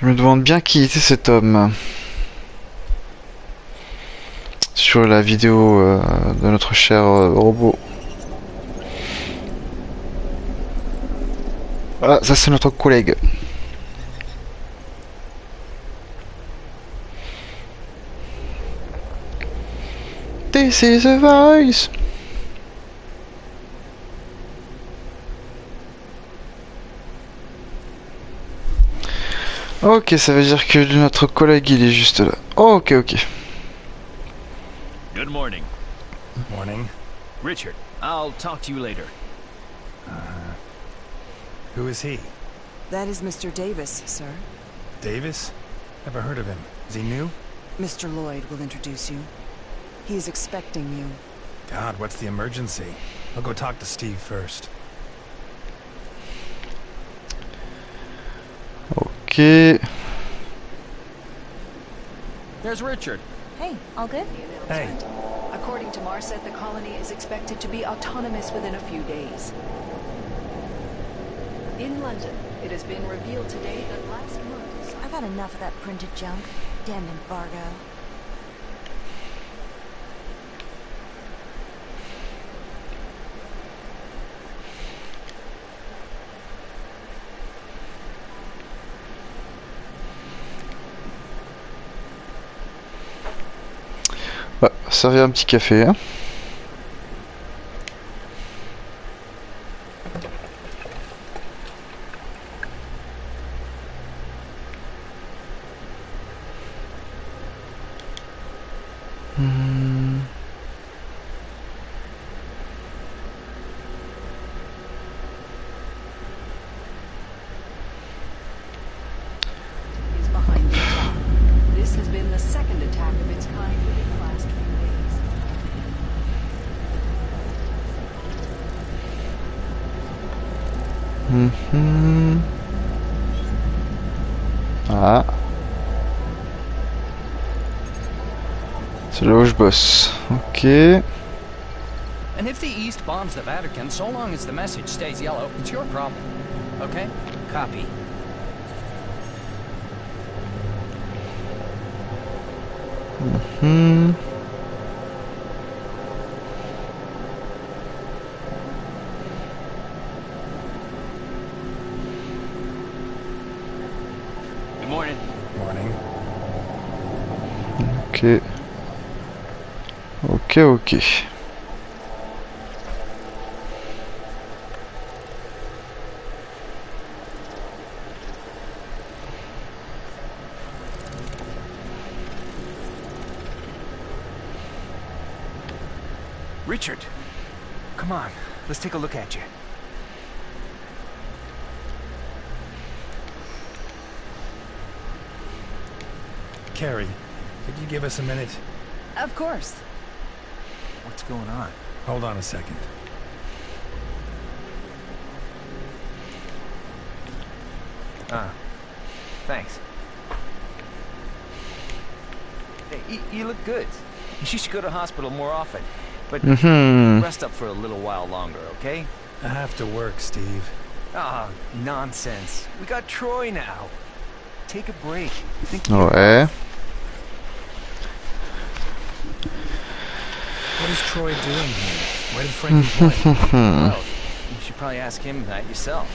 Je me demande bien qui était cet homme. Sur la vidéo de notre cher robot. Ah, ça c'est notre collègue. This is a voice. Ok, ça veut dire que notre collègue il est juste là. Oh, ok, ok. Good morning. Morning. Richard, I'll talk to you later. Who is he? That is Mr. Davis, sir. Davis? Never heard of him. Is he new? Mr. Lloyd will introduce you. He is expecting you. God, what's the emergency? I'll go talk to Steve first. Ok. There's Richard. Hey, all good? Hey. According to Marset, the colony is expected to be autonomous within a few days. In London, it has been revealed today that last month... I've had enough of that printed junk. Damn embargo. Ouais, servir un petit café. Hein. is behind the attack. This has been the second attack of its kind within the last few days. Ah. C'est là où je bosse. Ok. And if the East bombs the Vatican, so long as the message stays yellow, it's your problem. Okay? Copy. Good morning. Morning. Ok. Ok, ok. Richard, come on. Let's take a look at you. Carrie, could you give us a minute? Of course. What's going on? Hold on a second. Thanks. Hey, you look good. You should go to hospital more often. But rest up for a little while longer, okay? I have to work, Steve. Ah, nonsense. We got Troy now. Take a break. Think Ouais. What is Troy doing here? Where did Frankie play? well, you should probably ask him that yourself.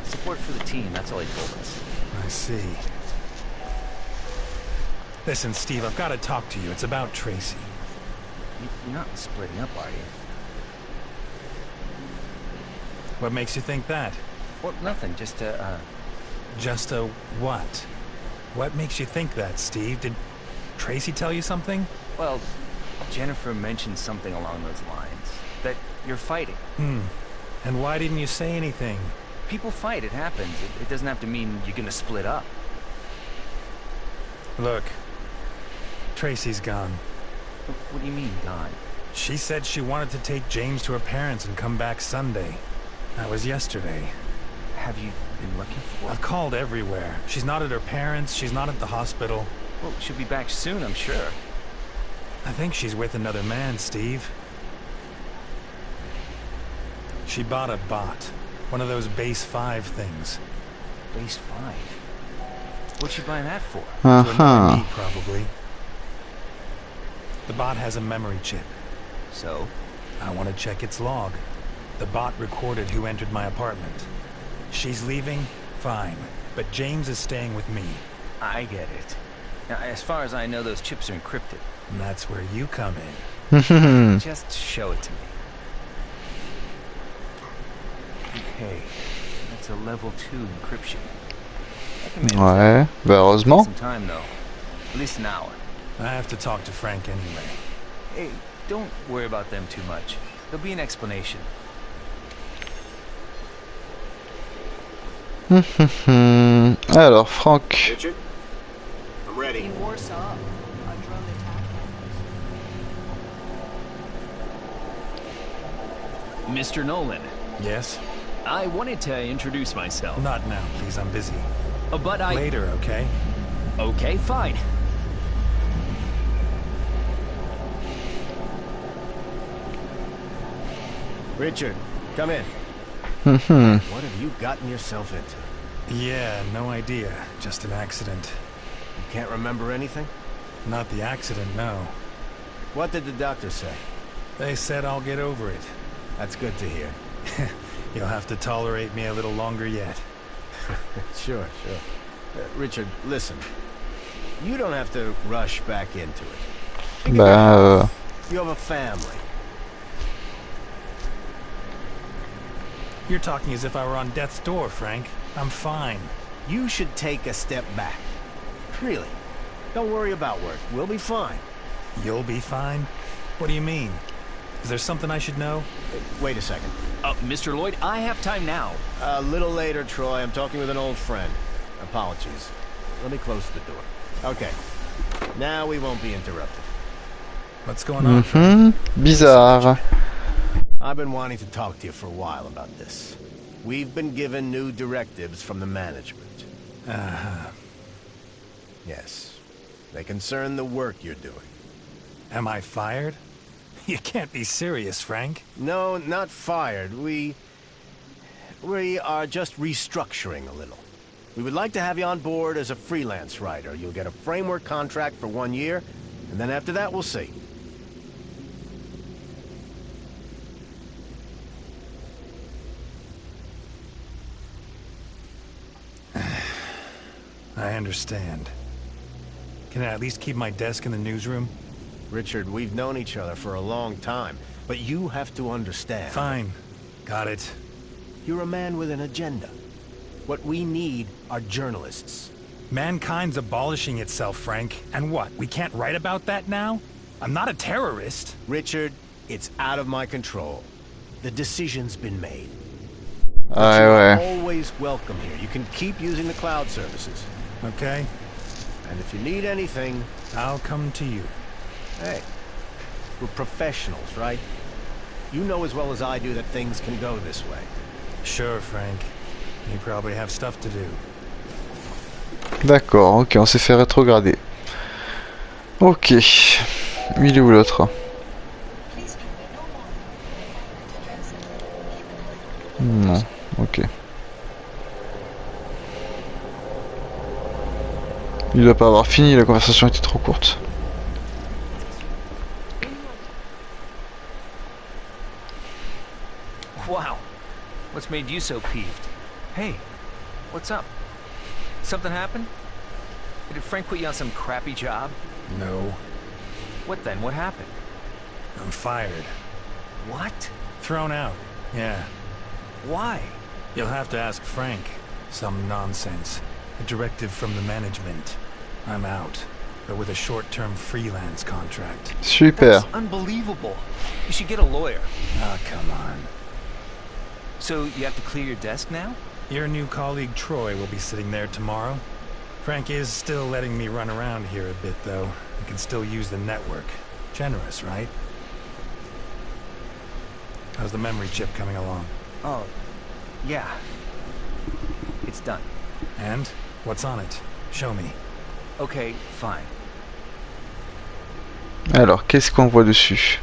Support for the team, that's all he told us. I see. Listen, Steve, I've got to talk to you. It's about Tracy. You're not splitting up, are you? What makes you think that? Well, nothing, just Just a what? What makes you think that, Steve? Did Tracy tell you something? well, Jennifer mentioned something along those lines. That you're fighting. And why didn't you say anything? People fight, it happens. It doesn't have to mean you're gonna split up. Look, Tracy's gone. What do you mean, gone? She said she wanted to take James to her parents and come back Sunday. That was yesterday. Have you been looking for her? I've called everywhere. She's not at her parents, she's not at the hospital. Well, she'll be back soon, I'm sure. I think she's with another man, Steve. She bought a bot. One of those base 5 things. Base 5. What's she buying that for? To annoy Ah me, probably. The bot has a memory chip. So? I want to check its log. The bot recorded who entered my apartment. She's leaving? Fine. But James is staying with me. I get it. Now, as far as I know, those chips are encrypted. And that's where you come in. Just show it to me. Okay, that's a level 2 encryption. I can manage Ouais, bah that. heureusement. Some time though, at least an hour. I have to talk to Frank anyway. Hey, don't worry about them too much. There'll be an explanation. Alors, Franck. Richard, I'm ready. In Warsaw, a drone attack happens. Mr. Nolan, Yes? I wanted to introduce myself. Not now, please. I'm busy. But I... Later, okay? Okay, fine. Richard, come in. What have you gotten yourself into? Yeah, no idea. Just an accident. You can't remember anything? Not the accident, no. What did the doctor say? They said I'll get over it. That's good to hear. You'll have to tolerate me a little longer yet. Sure. Richard, listen. You don't have to rush back into it. Think of your Bah, health. You have a family. You're talking as if I were on death's door, Frank. I'm fine. You should take a step back. Really. Don't worry about work. We'll be fine. You'll be fine? What do you mean? Is there something I should know? Wait a second. Mr. Lloyd, I have time now. A little later, Troy. I'm talking with an old friend. Apologies. Let me close the door. Okay. Now we won't be interrupted. What's going on? Bizarre. I've been wanting to talk to you for a while about this. We've been given new directives from the management. Uh-huh. Yes. They concern the work you're doing. Am I fired? You can't be serious, Frank. No, not fired. We are just restructuring a little. We would like to have you on board as a freelance writer. You'll get a framework contract for 1 year, and then after that, we'll see. I understand. Can I at least keep my desk in the newsroom? Richard, we've known each other for a long time, but you have to understand. Fine. Got it. You're a man with an agenda. What we need are journalists. Mankind's abolishing itself, Frank. And what, we can't write about that now? I'm not a terrorist. Richard, it's out of my control. The decision's been made. Ah You're ouais. always welcome here. You can keep using the cloud services. Okay? And if you need anything, I'll come to you. hey, we're professionals, right? You know as well as I do that things can go this way. Sure, Frank. You probably have stuff to do. D'accord, ok, on s'est fait rétrograder. Ok. Il est où l'autre? Non, ok. Il doit pas avoir fini, la conversation était trop courte. Wow. What's made you so peeved? Hey, what's up? Something happened? Did Frank put you on some crappy job? No. What then? What happened? I'm fired. What? Thrown out. Yeah. Why? You'll have to ask Frank. Some nonsense. A directive from the management. I'm out. But with a short-term freelance contract. Super. That's unbelievable. You should get a lawyer. Ah, come on. So you have to clear your desk now? Your new colleague Troy will be sitting there tomorrow. Frank is still letting me run around here a bit, though. I can still use the network. Generous, right? How's the memory chip coming along? Oh, yeah. It's done. And? What's on it? Show me. Okay, fine. Alors, qu'est-ce qu'on voit dessus?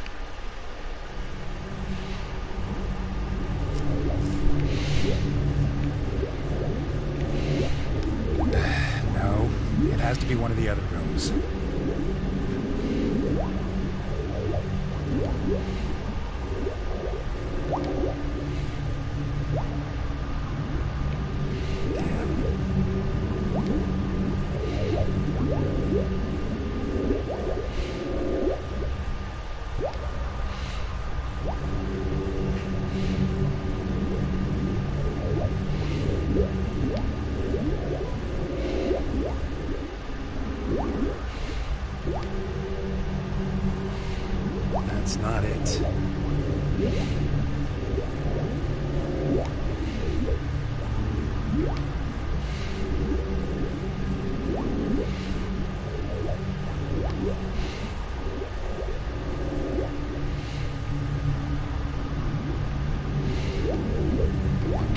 No. Has to be one of the other rooms. That's not it.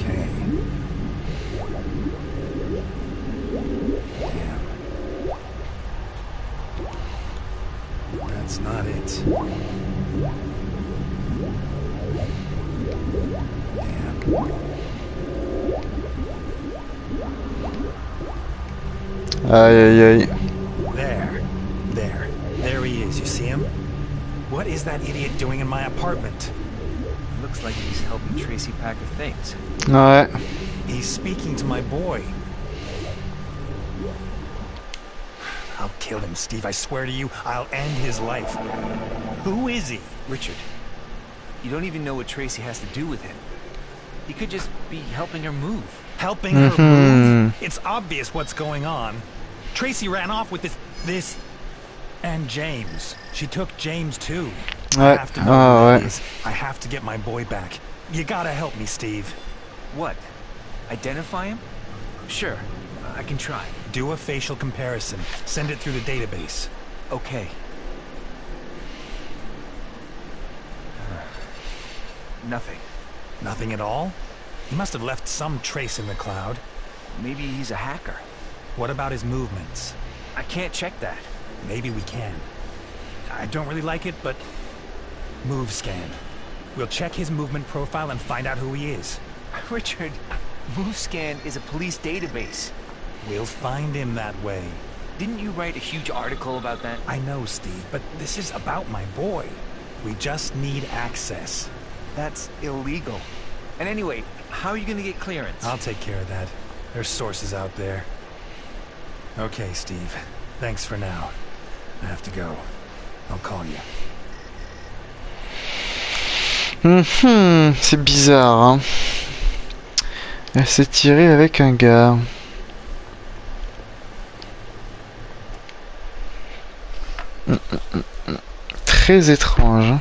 Okay. Damn. That's not it. Aïe aïe aïe. There he is, you see him? What is that idiot doing in my apartment? Looks like he's helping Tracy pack her things. Ouais. He's speaking to my boy. I'll kill him, Steve, I swear to you, I'll end his life. Who is he? Richard, you don't even know what Tracy has to do with him. He could just be helping her move. Helping her move? It's obvious what's going on. Tracy ran off with this... And James. She took James too. I have to know who it is. I have to get my boy back. You gotta help me, Steve. What? Identify him? Sure, I can try. Do a facial comparison. Send it through the database. Okay. Nothing. Nothing at all? He must have left some trace in the cloud. Maybe he's a hacker. What about his movements? I can't check that. Maybe we can. I don't really like it, but... Move scan. We'll check his movement profile and find out who he is. Richard, MoveScan is a police database. We'll find him that way. Didn't you write a huge article about that? I know, Steve, but this is about my boy. We just need access. That's illegal. And anyway, how are you gonna get clearance? I'll take care of that. There's sources out there. Okay, Steve. Thanks for now. I have to go. I'll call you. C'est bizarre, hein. Elle s'est tirée avec un gars. Très étrange.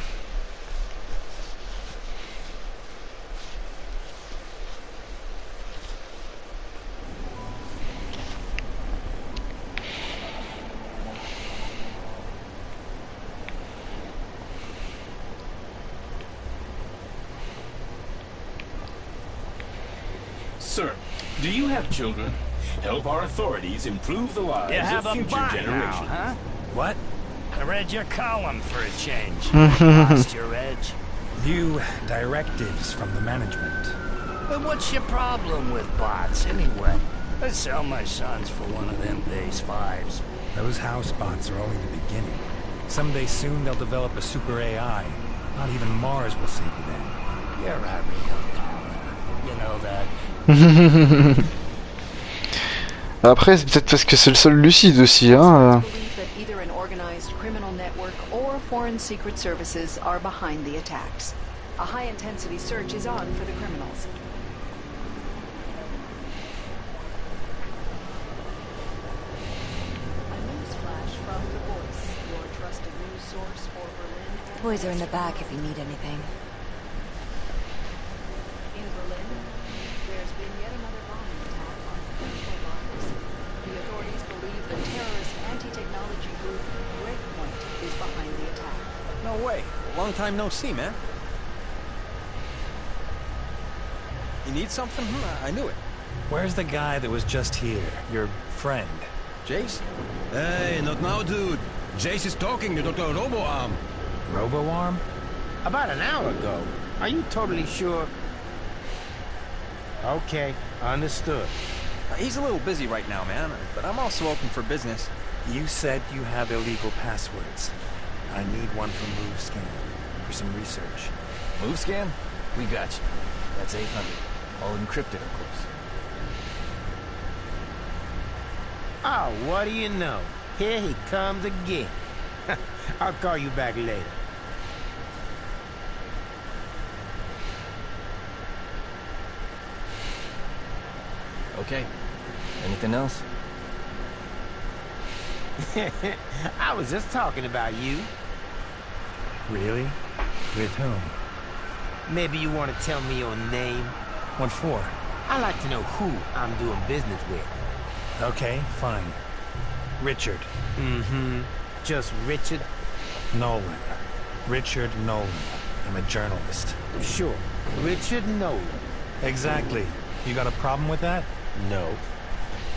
Sir, do you have children? Help our authorities improve the lives of future generations. Huh? What? I read your column for a change. Lost your edge. New directives from the management. But what's your problem with bots, anyway? I sell my sons for one of them base 5s. Those house bots are only the beginning. Someday soon they'll develop a super AI. Not even Mars will save you then. You're a real dollar. You know that. Après, c'est peut-être parce que c'est le seul lucide aussi, hein. Either an organized criminal network or foreign secret services are behind the attacks. A high-intensity search is on for the criminals. A news flash from The Voice, your trusted news source for Berlin. Boys are in the back if you need anything. In Berlin, there's been yet another bombing attack on commercial lines. The authorities believe the terrorist anti-technology group Breakpoint is behind the attack. No way. Long time no see, man. You need something? I knew it. Where's the guy that was just here? Your friend? Jace? Hey, not now, dude. Jace is talking to Dr. Roboarm. Roboarm? About an hour ago. Are you totally sure? Okay, understood. He's a little busy right now, man, but I'm also open for business. You said you have illegal passwords. I need one from MoveScan for some research. MoveScan? We got you. That's 800. All encrypted, of course. Oh, what do you know? Here he comes again. I'll call you back later. Okay. Anything else? I was just talking about you. Really? With whom? Maybe you want to tell me your name? What for? I like to know who I'm doing business with. Okay, fine. Richard. Mm-hmm. Just Richard? Nolan. Richard Nolan. I'm a journalist. Sure. Richard Nolan. Exactly. You got a problem with that? No.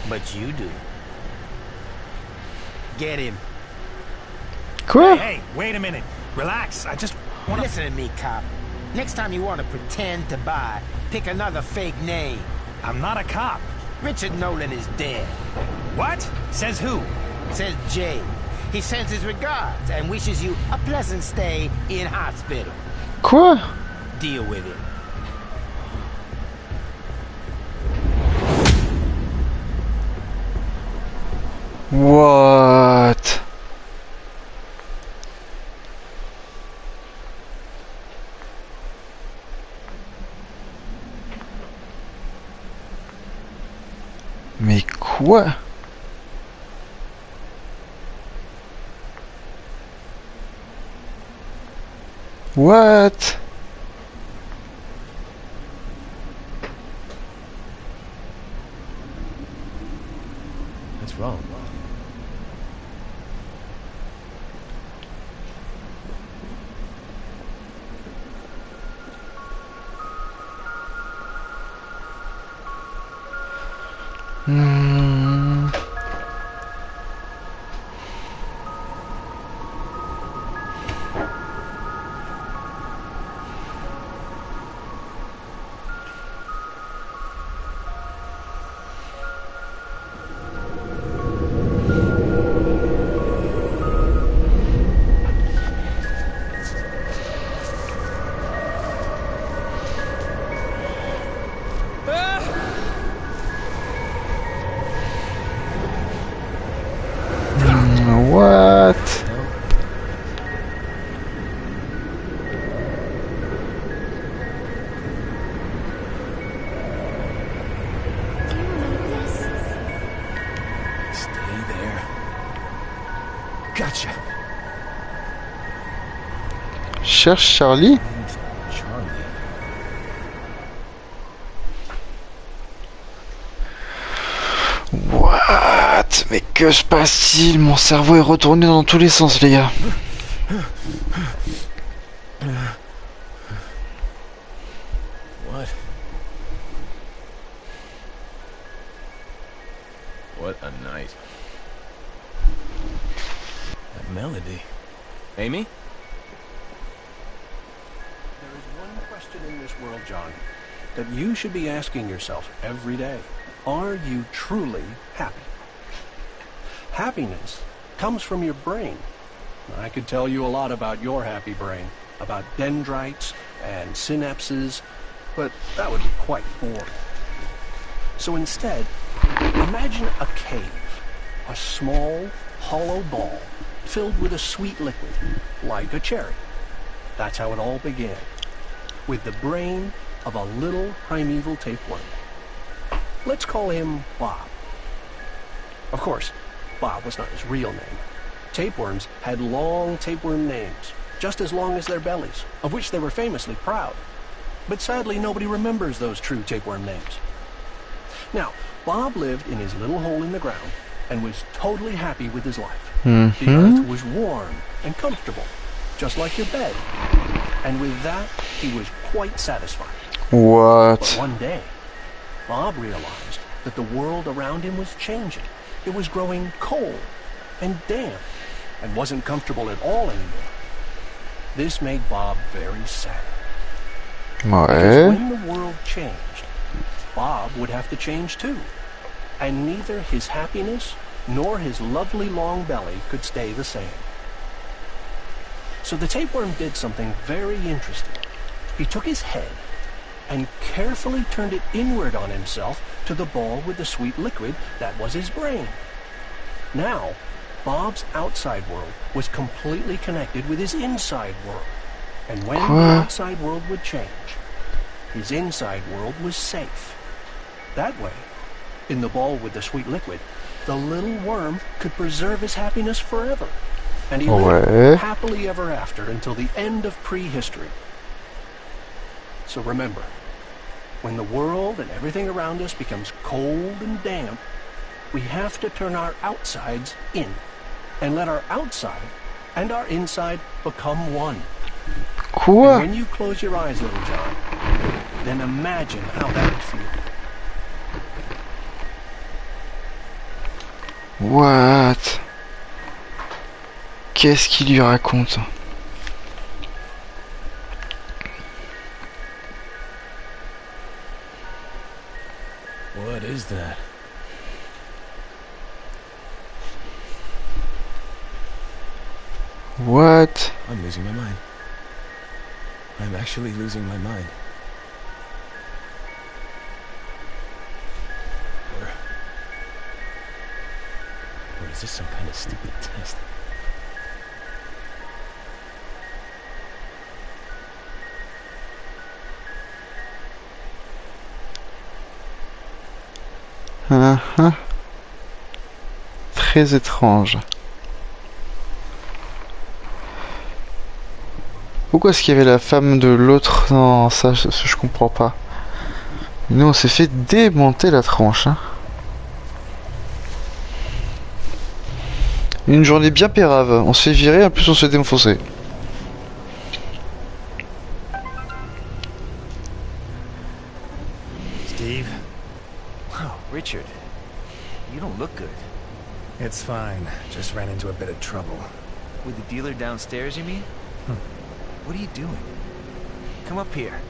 But you do. Get him. Quoi? Hey, wait a minute. Relax. I just want to... Listen to me, cop. Next time you want to pretend to buy, pick another fake name. I'm not a cop. Richard Nolan is dead. What? Says who? Says Jay. He sends his regards and wishes you a pleasant stay in hospital. Quoi? Deal with it. What? Mais quoi? What? What's wrong? What? Stay there. Gotcha. Cherche Charlie? Charlie. What? Mais que se passe-t-il? Mon cerveau est retourné dans tous les sens, les gars. What? What a night. That melody. Amy? There is one question in this world, John, that you should be asking yourself every day. Are you truly happy? Happiness comes from your brain. I could tell you a lot about your happy brain, about dendrites and synapses, but that would be quite boring. So instead, imagine a cave, a small, hollow ball filled with a sweet liquid, like a cherry. That's how it all began, with the brain of a little primeval tapeworm. Let's call him Bob. Of course, Bob was not his real name. Tapeworms had long tapeworm names, just as long as their bellies, of which they were famously proud. But sadly, nobody remembers those true tapeworm names. Now, Bob lived in his little hole in the ground and was totally happy with his life. The earth was warm and comfortable, just like your bed. And with that, he was quite satisfied. What? But one day, Bob realized that the world around him was changing. It was growing cold and damp and wasn't comfortable at all anymore. This made Bob very sad. Because when the world changed, Bob would have to change too. and neither his happiness nor his lovely long belly could stay the same. So the tapeworm did something very interesting. He took his head and carefully turned it inward on himself to the ball with the sweet liquid that was his brain. Now, Bob's outside world was completely connected with his inside world. And when the outside world would change, his inside world was safe. That way, in the ball with the sweet liquid, the little worm could preserve his happiness forever. And he lived happily ever after until the end of prehistory. So remember, when the world and everything around us becomes cold and damp, we have to turn our outsides in and let our outside and our inside become one. Quoi? And when you close your eyes, little John, then imagine how that would feel. What? Qu'est-ce qu'il lui raconte? What is that? What? I'm losing my mind. I'm actually losing my mind. Or is this some kind of stupid test? Très étrange. Pourquoi est-ce qu'il y avait la femme de l'autre? Non, ça je comprends pas. Nous on s'est fait démonter la tranche. Hein. Une journée bien pérave. On se fait virer, en plus on se fait défoncer. Steve? Oh, Richard. You don't look good. It's fine. Just ran into a bit of trouble. With the dealer downstairs, you mean? What are you doing? Come up here.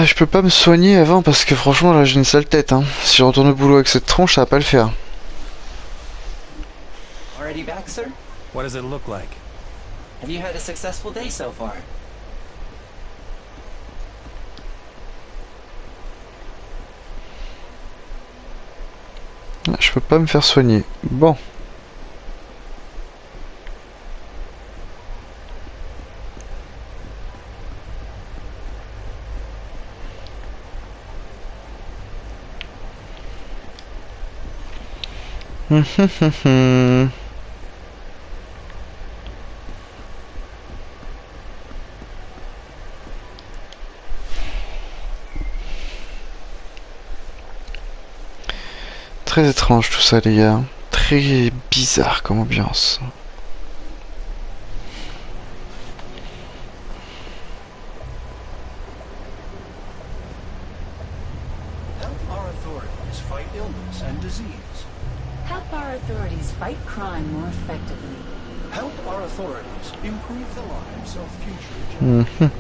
Je peux pas me soigner avant parce que franchement là j'ai une sale tête. Hein. Si je retourne au boulot avec cette tronche, ça va pas le faire. Already back, sir? What does it look like? Have you had a successful day so far? Je peux pas me faire soigner. Bon. Très étrange tout ça les gars. Très bizarre comme ambiance. Help our authorities fight illness and disease. Help our authorities fight crime more effectively. Help our authorities improve the lives of future generations.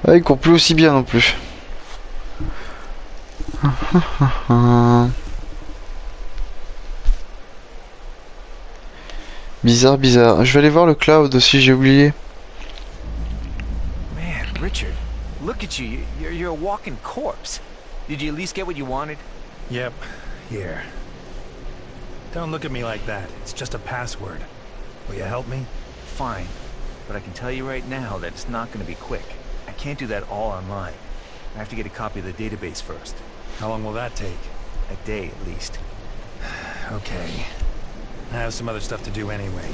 Ah, il court plus aussi bien non plus. Bizarre, bizarre. Je vais aller voir le cloud si j'ai oublié. Man, Richard, look at you. You're a walking corpse. Did you at least get what you wanted? Yep, here. Don't look at me like that. It's just a password. Will you help me? Fine, but I can tell you right now that it's not going to be quick. I can't do that all online. I have to get a copy of the database first. How long will that take? A day, at least. Okay. I have some other stuff to do anyway.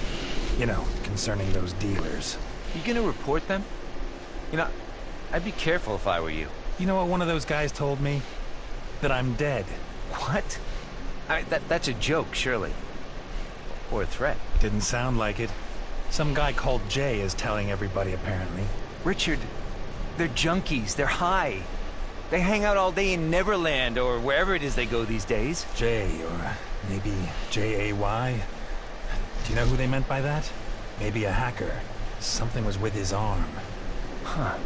You know, concerning those dealers. You gonna report them? You know, I'd be careful if I were you. You know what one of those guys told me? That I'm dead. What? That's a joke, surely. Or a threat. Didn't sound like it. Some guy called Jay is telling everybody, apparently. Richard, they're junkies. They're high. They hang out all day in Neverland or wherever it is they go these days. J, or maybe J-A-Y? Do you know who they meant by that? Maybe a hacker. Something was with his arm. Huh.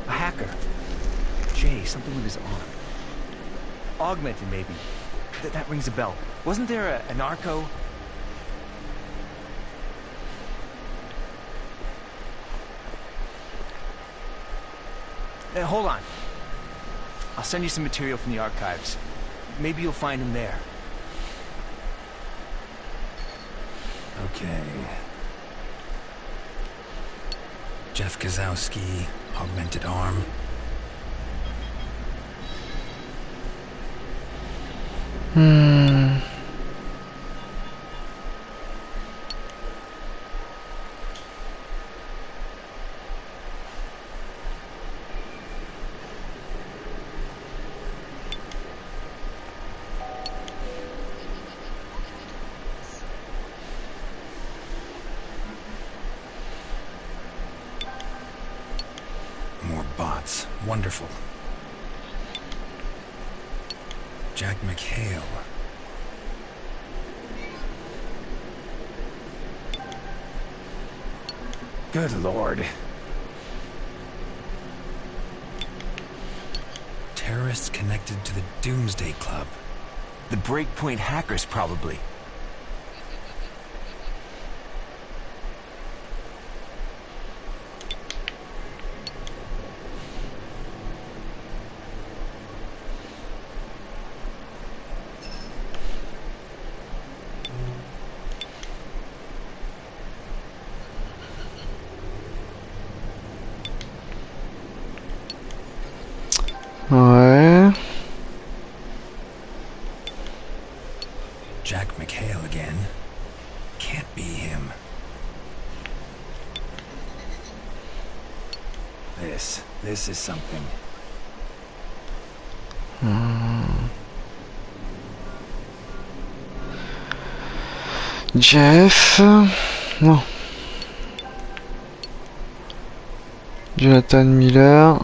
A hacker. J, something with his arm. Augmented, maybe. That rings a bell. Wasn't there a narco? Hold on. I'll send you some material from the archives. Maybe you'll find him there. Okay. Jeff Kozowski, augmented arm. More bots. Wonderful. Jack McHale. Good lord. Terrorists connected to the Doomsday Club. The Breakpoint hackers, probably. Ouais. Jack McHale again. Can't be him. This is something. Jeff. Non. Jonathan Miller.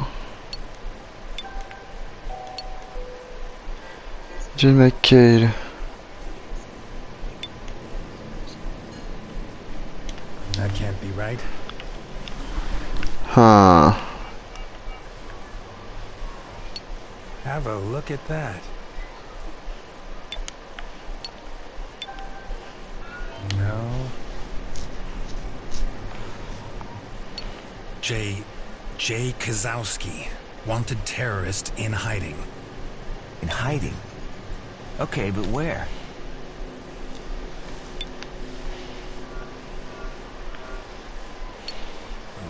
Jay McHale. That can't be right. Huh. Have a look at that. No. Jay Kozowski, wanted terrorist in hiding. In hiding? Okay, but where?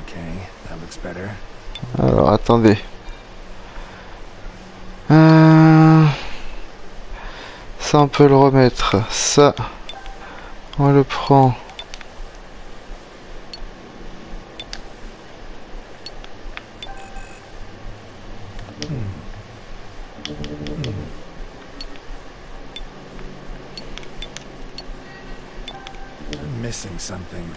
Okay, that looks better. Alors, attendez. Ça, on peut le remettre. Ça, on le prend. I'm missing something.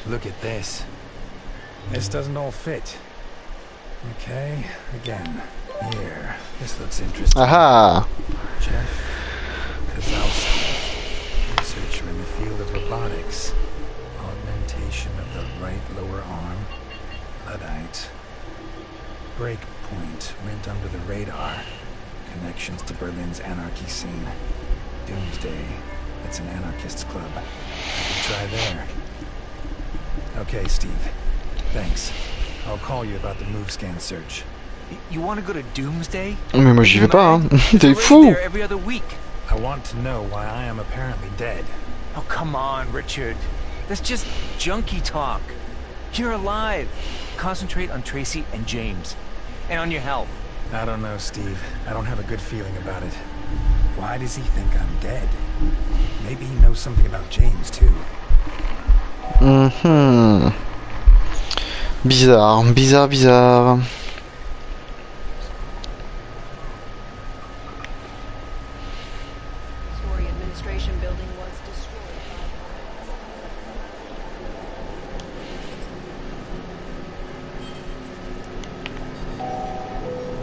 Look at this. This doesn't all fit. Okay, again. Here. This looks interesting. Aha! Jeff Kozowski, researcher in the field of robotics. Augmentation of the right lower arm. Luddite. Breakpoint went under the radar. Connections to Berlin's anarchy scene. Doomsday. It's an anarchists club. I could try there. Okay, Steve. Thanks. I'll call you about the move scan search. You want to go to Doomsday? Mais moi j'y vais pas, hein. T'es fou. Every other week. I want to know why I am apparently dead. Oh, come on, Richard. That's just junkie talk. You're alive. Concentrate on Tracy and James. And on your health. I don't know, Steve. I don't have a good feeling about it. Why does he think I'm dead? Maybe he knows something about James, too. Bizarre, bizarre, bizarre. Story administration building was destroyed.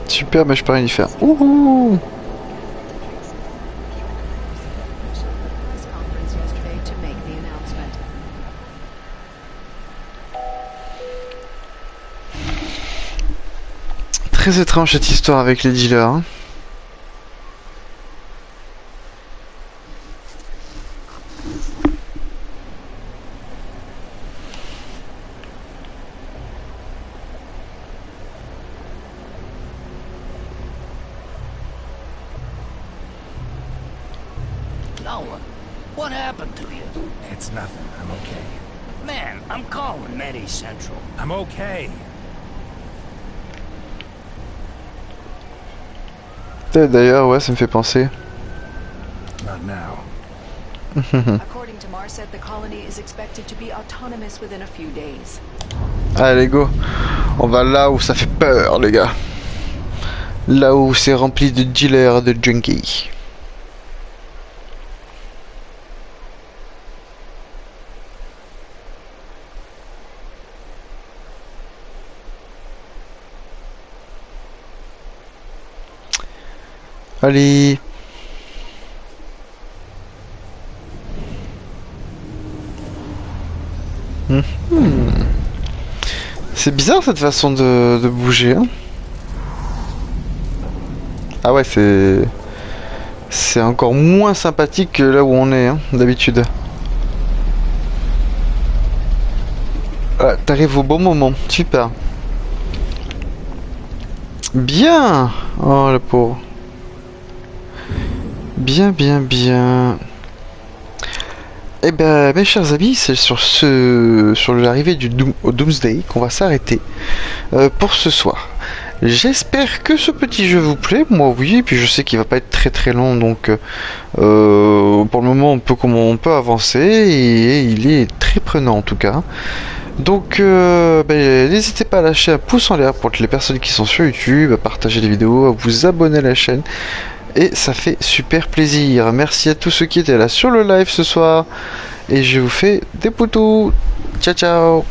Super, mais je peux rien y faire. Ouhou. Press conference yesterday to make the announcement. Très étrange cette histoire avec les dealers. Hein. Nolan, what happened to you? It's nothing. I'm okay. Man, I'm calling Medi Central. I'm okay. D'ailleurs, ouais, ça me fait penser. Not now. According to Marset, the colony is expected to be autonomous within a few days. Allez, go. On va là où ça fait peur, les gars. Là où c'est rempli de dealers, de junkies. Allez. C'est bizarre cette façon de bouger. Hein. Ah ouais, c'est encore moins sympathique que là où on est hein, d'habitude. Ah, t'arrives au bon moment, super. Bien. Oh le pauvre. Bien, bien, bien. Eh ben, mes chers amis, c'est sur l'arrivée au Doomsday qu'on va s'arrêter pour ce soir. J'espère que ce petit jeu vous plaît, moi oui, et puis je sais qu'il va pas être très très long, donc pour le moment on peut avancer, et il est très prenant en tout cas. Donc n'hésitez pas à lâcher un pouce en l'air pour les personnes qui sont sur YouTube, à partager les vidéos, à vous abonner à la chaîne. Et ça fait super plaisir. Merci à tous ceux qui étaient là sur le live ce soir. Et je vous fais des poutous. Ciao ciao.